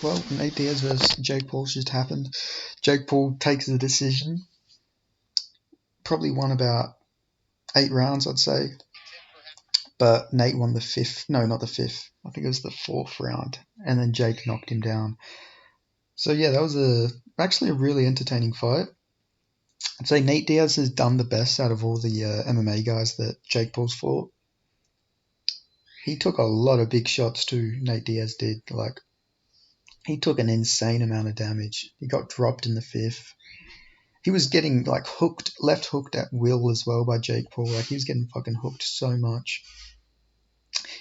well, Nate Diaz versus Jake Paul just happened. Jake Paul takes the decision. Probably won about 8 rounds, I'd say. But Nate won the fifth. No, not the fifth. I think it was the fourth round. And then Jake knocked him down. So yeah, that was actually a really entertaining fight. I'd say Nate Diaz has done the best out of all the MMA guys that Jake Paul's fought. He took a lot of big shots too, Nate Diaz did. Like, he took an insane amount of damage. He got dropped in the fifth. He was getting like left hooked at will as well by Jake Paul. Like, he was getting fucking hooked so much.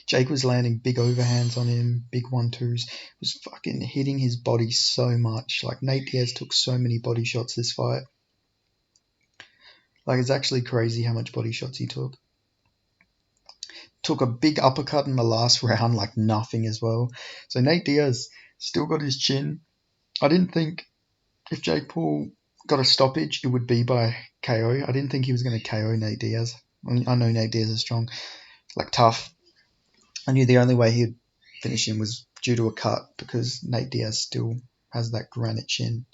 Jake was landing big overhands on him, big 1-2s. Was fucking hitting his body so much. Like, Nate Diaz took so many body shots this fight. Like, it's actually crazy how much body shots he took. Took a big uppercut in the last round, like nothing as well. So Nate Diaz still got his chin. I didn't think if Jake Paul got a stoppage, it would be by KO. I didn't think he was going to KO Nate Diaz. I know Nate Diaz is strong, like tough. I knew the only way he'd finish him was due to a cut because Nate Diaz still has that granite chin.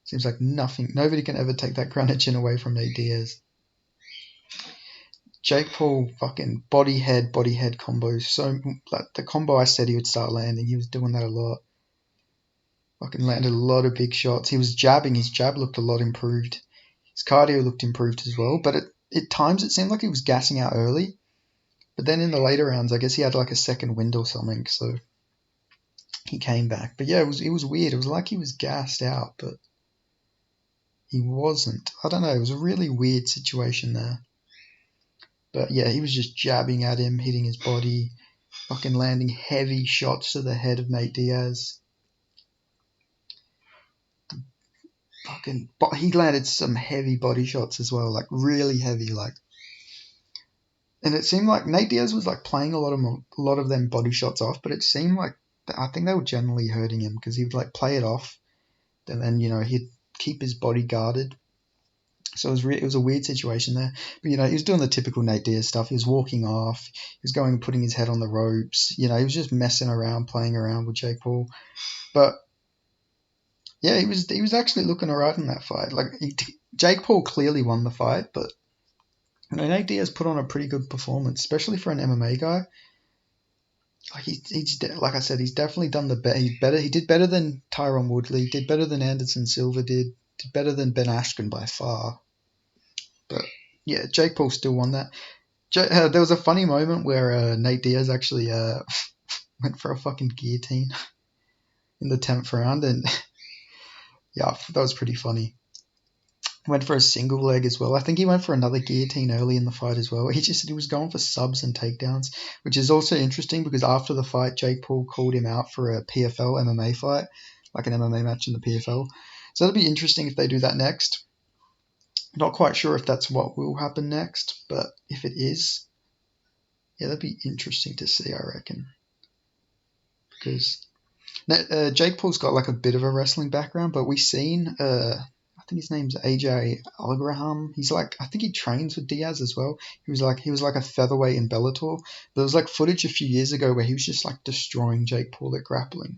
Seems like nobody can ever take that granite chin away from Nate Diaz. Jake Paul fucking body head combos. So like the combo I said he would start landing, he was doing that a lot. Fucking landed a lot of big shots. He was jabbing. His jab looked a lot improved. His cardio looked improved as well. But at times it seemed like he was gassing out early. But then in the later rounds, I guess he had like a second wind or something. So he came back. But yeah, it was weird. It was like he was gassed out, but he wasn't. I don't know. It was a really weird situation there. But yeah, he was just jabbing at him, hitting his body, fucking landing heavy shots to the head of Nate Diaz. He landed some heavy body shots as well, like really heavy, like. And it seemed like Nate Diaz was like playing a lot of them body shots off, but it seemed like I think they were generally hurting him because he would like play it off, and then he'd keep his body guarded. So it was a weird situation there. But, he was doing the typical Nate Diaz stuff. He was walking off. He was going and putting his head on the ropes. He was just messing around, playing around with Jake Paul. But, yeah, he was actually looking all right in that fight. Like, Jake Paul clearly won the fight, but Nate Diaz put on a pretty good performance, especially for an MMA guy. Like, like I said, he's definitely done he's better. He did better than Tyron Woodley, did better than Anderson Silva did better than Ben Askren by far. But yeah, Jake Paul still won that. There was a funny moment where Nate Diaz actually went for a fucking guillotine in the 10th round, and yeah, that was pretty funny. Went for a single leg as well. I think he went for another guillotine early in the fight as well. He just said he was going for subs and takedowns, which is also interesting because after the fight, Jake Paul called him out for a PFL MMA fight, like an MMA match in the PFL. So that'll be interesting if they do that next. Not quite sure if that's what will happen next, but if it is, yeah, that'd be interesting to see, I reckon. Because Jake Paul's got like a bit of a wrestling background, but we've seen, I think his name's AJ Algraham. He's like, I think he trains with Diaz as well. He was like a featherweight in Bellator. There was like footage a few years ago where he was just like destroying Jake Paul at grappling.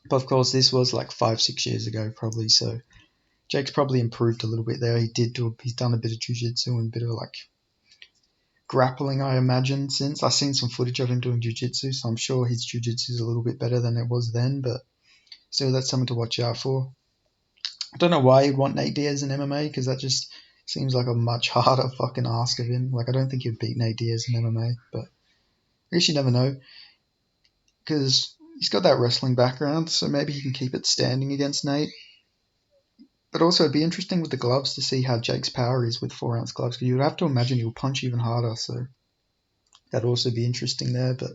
But of course, this was like 5-6 years ago probably, so Jake's probably improved a little bit there. He's done a bit of jiu-jitsu and a bit of like grappling, I imagine, since. I've seen some footage of him doing jiu-jitsu, so I'm sure his jiu-jitsu is a little bit better than it was then, but still, that's something to watch out for. I don't know why you'd want Nate Diaz in MMA, because that just seems like a much harder fucking ask of him. Like, I don't think he'd beat Nate Diaz in MMA, but I guess you never know, because he's got that wrestling background, so maybe he can keep it standing against Nate. But also, it'd be interesting with the gloves to see how Jake's power is with 4-ounce gloves, because you'd have to imagine he'll punch even harder, so that'd also be interesting there. But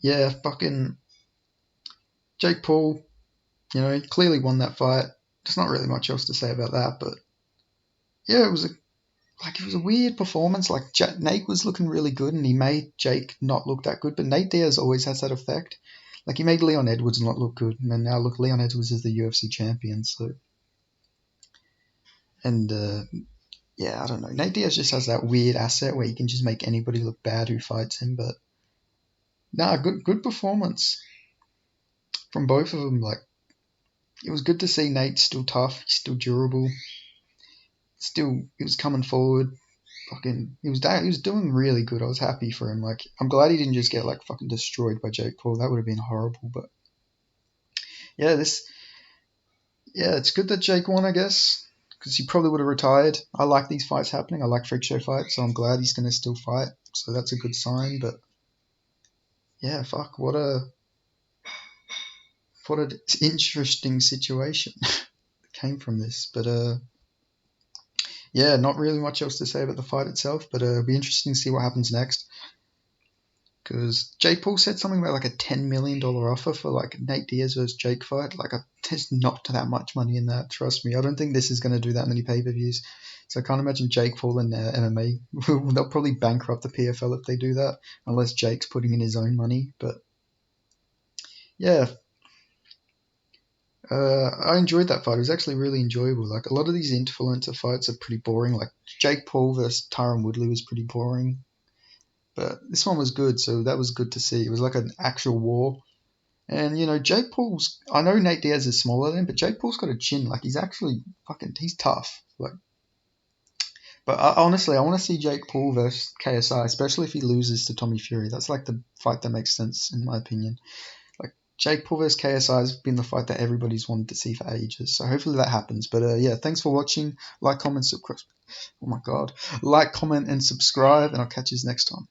yeah, fucking Jake Paul, he clearly won that fight. There's not really much else to say about that, but yeah, it was a weird performance. Like, Nate was looking really good, and he made Jake not look that good, but Nate Diaz always has that effect. Like, he made Leon Edwards not look good, and then now look, Leon Edwards is the UFC champion, so. And, yeah, I don't know. Nate Diaz just has that weird asset where he can just make anybody look bad who fights him, but Nah, good performance from both of them. Like it was good to see Nate still tough, still durable, still he was coming forward. Fucking, he was doing really good. I was happy for him. Like I'm glad he didn't just get like fucking destroyed by Jake Paul. That would have been horrible. But yeah, it's good that Jake won, I guess, because he probably would have retired. I like these fights happening. I like freak show fights, so I'm glad he's gonna still fight. So that's a good sign. But yeah, fuck, what an interesting situation came from this. But yeah, not really much else to say about the fight itself. But it'll be interesting to see what happens next. Because Jake Paul said something about like a $10 million offer for like Nate Diaz versus Jake fight. Like, there's not that much money in that. Trust me, I don't think this is going to do that many pay-per-views. So I can't imagine Jake Paul in MMA. They'll probably bankrupt the PFL if they do that, unless Jake's putting in his own money. But yeah, I enjoyed that fight. It was actually really enjoyable. Like a lot of these influencer fights are pretty boring. Like Jake Paul versus Tyron Woodley was pretty boring, but this one was good. So that was good to see. It was like an actual war. And Jake Paul's. I know Nate Diaz is smaller than him, but Jake Paul's got a chin. Like he's actually he's tough. Like, but honestly, I want to see Jake Paul versus KSI, especially if he loses to Tommy Fury. That's like the fight that makes sense in my opinion. Like Jake Paul versus KSI has been the fight that everybody's wanted to see for ages. So hopefully that happens. But yeah, thanks for watching. Like, comment, subscribe. Oh my god, like, comment, and subscribe, and I'll catch you next time.